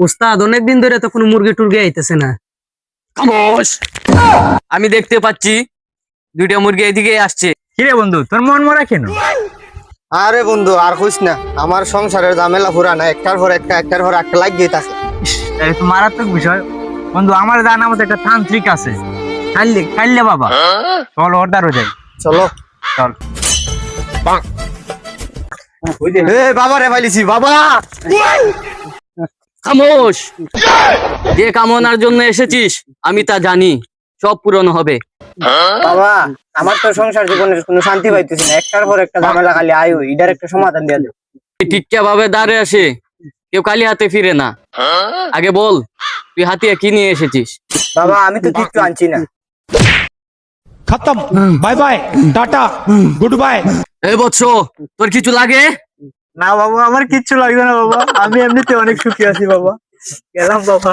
ওস্তাদ অনেকদিন ধরে তো কোনো মুরগি টুরগি আইতেছে না। খামোশ! আমি দেখতে পাচ্ছি দুইটা মুরগি এদিকে আসছে। কিরে বন্ধু, তোর মন মরা কেন? আরে বন্ধু আর কইস না, আমার সংসারের ঝামেলা পুরা না, একটার পর একটা লাগিয়ে থাকে। এটা তো মারাত্মক বিষয় বন্ধু। আমার জানা মতো একটা তান্ত্রিক আছে, কাইলে বাবা। চল অর্ডারও যাই। চলো চল। এ বাবা রে পাইলিছি বাবা। খামোশ! যে কামনার জন্য এসেছিস আমি তা জানি, সব পূরণ হবে। বাবা আমার তো সংসার জীবনের কোনো শান্তি পাইতেছি না, একটার পর একটা ঝামেলা খালি আয়ু, এটার একটা সমাধান দিয়ে দাও। টিটকা ভাবে দাঁড়ে আসে কেউ খালি হাতে ফিরে না। আগে বল তুই হাতিয়া কি নিয়ে এসেছিস? বাবা আমি তো কিচ্ছু আনছি না। खत्म। Bye bye tata goodbye. এই বৎস, তোর কিছু লাগে? না বাবা আমার কিচ্ছু লাগবে না বাবা, আমি এমনিতে অনেক সুখী আছি বাবা। গেলাম বাবা।